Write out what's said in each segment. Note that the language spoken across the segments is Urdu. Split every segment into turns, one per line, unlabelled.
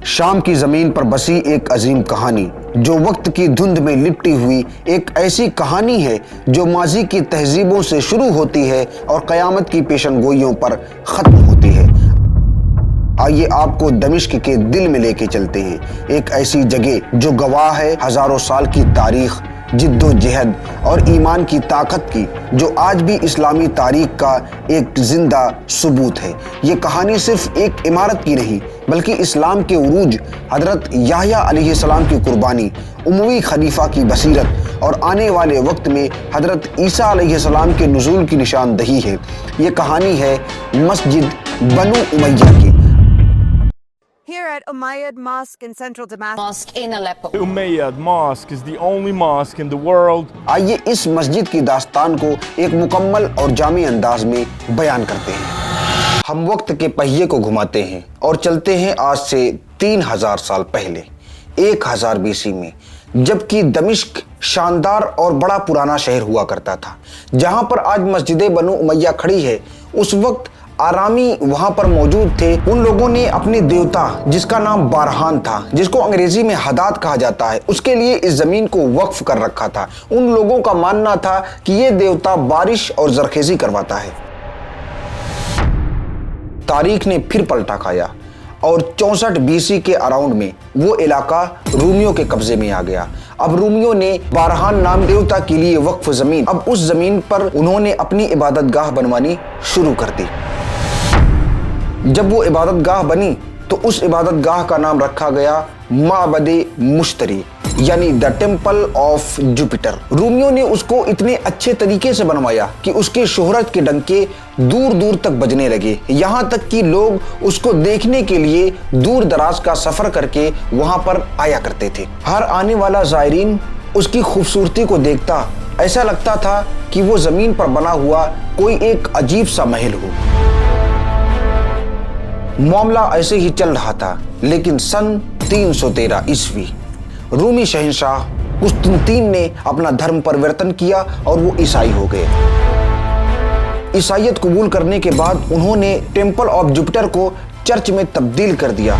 شام کی زمین پر بسی ایک عظیم کہانی جو وقت کی دھند میں لپٹی ہوئی ایک ایسی کہانی ہے جو ماضی کی تہذیبوں سے شروع ہوتی ہے اور قیامت کی پیشن گوئیوں پر ختم ہوتی ہے۔ آئیے آپ کو دمشق کے دل میں لے کے چلتے ہیں، ایک ایسی جگہ جو گواہ ہے ہزاروں سال کی تاریخ، جد و جہد اور ایمان کی طاقت کی، جو آج بھی اسلامی تاریخ کا ایک زندہ ثبوت ہے۔ یہ کہانی صرف ایک عمارت کی نہیں بلکہ اسلام کے عروج، حضرت یحییٰ علیہ السلام کی قربانی، اموی خلیفہ کی بصیرت اور آنے والے وقت میں حضرت عیسیٰ علیہ السلام کے نزول کی نشاندہی ہے۔ یہ کہانی ہے مسجد بنو امیہ کی۔
Here at Umayyad Mosque in central Damascus.
Mosque in Aleppo.
Umayyad Mosque is the only mosque in the world.
آئیے اس مسجد کی داستان کو ایک مکمل اور جامع انداز میں بیان کرتے ہیں۔ ہم وقت کے پہیے کو گھماتے ہیں اور چلتے ہیں آج سے 3000 سال پہلے، 1000 BC میں، جبکہ دمشق شاندار اور بڑا پرانا شہر ہوا کرتا تھا۔ جہاں پر آج مسجد بنو امیہ کھڑی ہے، اس وقت آرامی وہاں پر موجود تھے۔ ان لوگوں نے اپنے دیوتا جس کا نام بارہان تھا، جس کو انگریزی میں حداد کہا جاتا ہے، اس کے لیے اس زمین کو وقف کر رکھا تھا۔ ان لوگوں کا ماننا تھا کہ یہ دیوتا بارش اور زرخیزی کرواتا ہے۔ تاریخ نے پھر پلٹا کھایا اور 64 BC کے اراؤنڈ میں وہ علاقہ رومیوں کے قبضے میں آ گیا۔ اب رومیوں نے بارہان نام دیوتا کے لیے وقف زمین، اب اس زمین پر انہوں نے اپنی عبادت گاہ بنوانی شروع کر دی۔ جب وہ عبادت گاہ بنی تو اس عبادت گاہ کا نام رکھا گیا معبد مشتری، یعنی دا ٹیمپل آف جوپیٹر۔ رومیوں نے اس کو اتنے اچھے طریقے سے بنوایا کہ اس کے شہرت کے ڈنکے دور دور تک بجنے لگے، یہاں تک کہ لوگ اس کو دیکھنے کے لیے دور دراز کا سفر کر کے وہاں پر آیا کرتے تھے۔ ہر آنے والا زائرین اس کی خوبصورتی کو دیکھتا، ایسا لگتا تھا کہ وہ زمین پر بنا ہوا کوئی ایک عجیب سا محل ہو۔ معاملہ ایسے ہی چل رہا تھا، لیکن سن 313 عیسوی رومی شہنشاہ قسطنطین نے اپنا دھرم پرورتن کیا اور وہ عیسائی ہو گئے۔ عیسائیت قبول کرنے کے بعد انہوں نے ٹیمپل آف جوپیٹر کو چرچ میں تبدیل کر دیا۔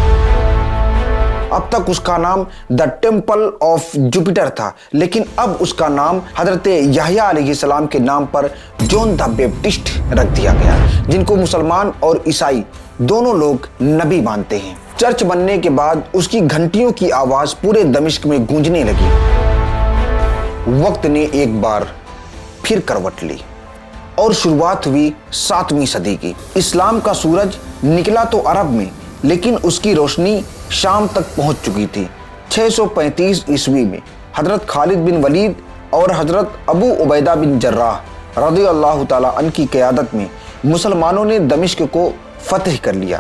اب تک اس کا نام دا ٹیمپل آف جوپیٹر تھا، لیکن اب اس کا نام حضرت یحییٰ علیہ السلام کے نام پر جون دا بیپٹسٹ رکھ دیا گیا، جن کو مسلمان اور عیسائی دونوں لوگ نبی مانتے ہیں۔ چرچ بننے کے بعد اس کی گھنٹیوں کی آواز پورے دمشق میں گونجنے لگی۔ وقت نے ایک بار پھر کروٹ لی اور شروعات ہوئی 7ویں صدی کی۔ اسلام کا سورج نکلا تو عرب میں، لیکن اس کی روشنی شام تک پہنچ چکی تھی۔ 635 عیسوی میں حضرت خالد بن ولید اور حضرت ابو عبیدہ بن جراح رضی اللہ تعالیٰ عنہ کی قیادت میں مسلمانوں نے دمشق کو فتح کر لیا،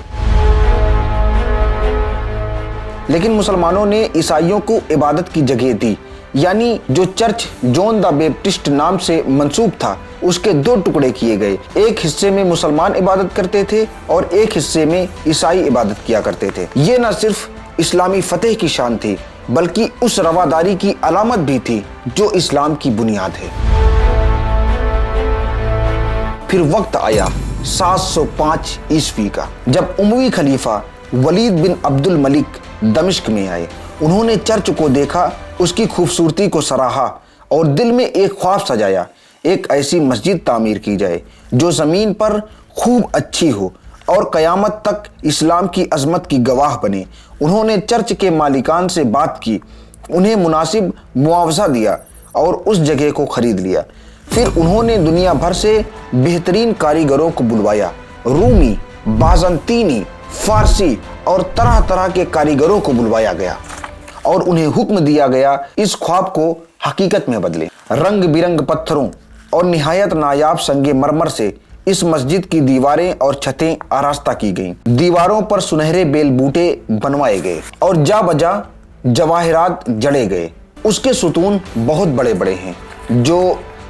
لیکن مسلمانوں نے عیسائیوں کو عبادت کی جگہ دی، یعنی جو چرچ جون دا بیپٹسٹ نام سے منسوب تھا اس کے 2 ٹکڑے کیے گئے۔ ایک حصے میں مسلمان عبادت کرتے تھے اور ایک حصے میں عیسائی عبادت کیا کرتے تھے۔ یہ نہ صرف اسلامی فتح کی شان تھی بلکہ اس رواداری کی علامت بھی تھی جو اسلام کی بنیاد ہے۔ پھر وقت آیا 705 عیسوی کا، جب اموی خلیفہ ولید بن عبد الملک دمشق میں آئے۔ انہوں نے چرچ کو دیکھا، اس کی خوبصورتی کو سراہا اور دل میں ایک خواب سجایا، ایک ایسی مسجد تعمیر کی جائے جو زمین پر خوب اچھی ہو اور قیامت تک اسلام کی عظمت کی گواہ بنے۔ انہوں نے چرچ کے مالکان سے بات کی، انہیں مناسب معاوضہ دیا اور اس جگہ کو خرید لیا۔ پھر انہوں نے دنیا بھر سے بہترین کاریگروں کو بلوایا، رومی، بازنطینی، فارسی اور طرح طرح کے کاریگروں کو بلوایا گیا اور انہیں حکم دیا گیا اس خواب کو حقیقت میں بدلیں۔ رنگ برنگ پتھروں اور نہایت نایاب سنگ مرمر سے اس مسجد کی دیواریں اور چھتیں آراستہ کی گئیں۔ دیواروں پر سنہرے بیل بوٹے بنوائے گئے اور جا بجا جواہرات جڑے گئے۔ اس کے ستون بہت بڑے بڑے ہیں جو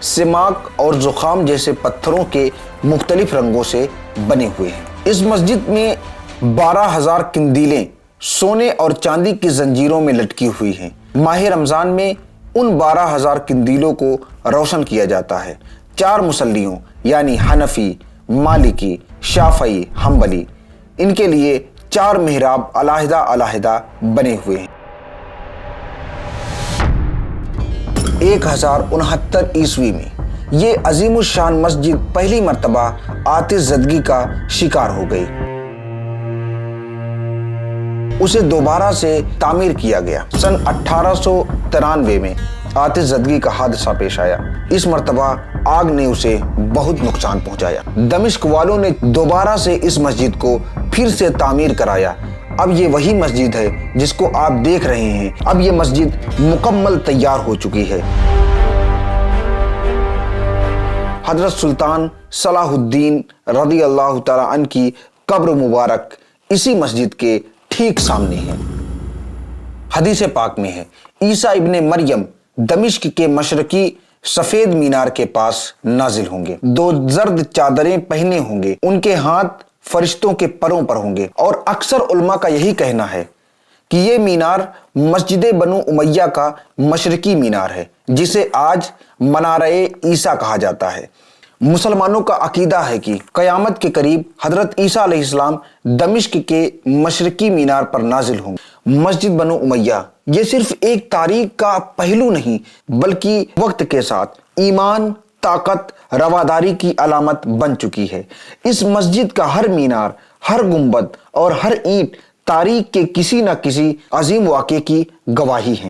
سماک اور زخام جیسے پتھروں کے مختلف رنگوں سے بنے ہوئے ہیں۔ اس مسجد میں 12,000 قندیلیں سونے اور چاندی کی زنجیروں میں لٹکی ہوئی ہیں۔ ماہ رمضان میں ان 12,000 قندیلوں کو روشن کیا جاتا ہے۔ 4 مصلیوں یعنی حنفی، مالکی، شافعی، حنبلی، ان کے لیے 4 محراب علیحدہ علیحدہ بنے ہوئے ہیں۔ 1069 عیسوی میں یہ عظیم الشان مسجد پہلی مرتبہ آتش زدگی کا شکار ہو گئی۔ اسے دوبارہ سے تعمیر کیا گیا۔ سن 1893 میں آتش زدگی کا حادثہ پیش آیا۔ اس مرتبہ آگ نے اسے بہت نقصان پہنچایا۔ دمشق والوں نے دوبارہ سے اس مسجد کو پھر سے تعمیر کرایا۔ اب یہ وہی مسجد ہے جس کو آپ دیکھ رہے ہیں۔ اب یہ مسجد مکمل تیار ہو چکی ہے۔ حضرت سلطان صلاح الدین رضی اللہ تعالی عنہ کی قبر مبارک اسی مسجد کے ٹھیک سامنے ہے۔ حدیث پاک میں ہے، عیسیٰ ابن مریم دمشق کے مشرقی سفید مینار کے پاس نازل ہوں گے، 2 زرد چادریں پہنے ہوں گے، ان کے ہاتھ فرشتوں کے پروں پر ہوں گے، اور اکثر علماء کا یہی کہنا ہے کہ یہ مینار مسجد بنو امیہ کا مشرقی مینار ہے، جسے آج منارہ عیسیٰ کہا جاتا ہے۔ مسلمانوں کا عقیدہ ہے کہ قیامت کے قریب حضرت عیسیٰ علیہ السلام دمشق کے مشرقی مینار پر نازل ہوں گے۔ مسجد بنو امیہ یہ صرف ایک تاریخ کا پہلو نہیں بلکہ وقت کے ساتھ ایمان، طاقت، رواداری کی علامت بن چکی ہے۔ اس مسجد کا ہر مینار، ہر گنبد اور ہر اینٹ تاریخ کے کسی نہ کسی عظیم واقعے کی گواہی ہے۔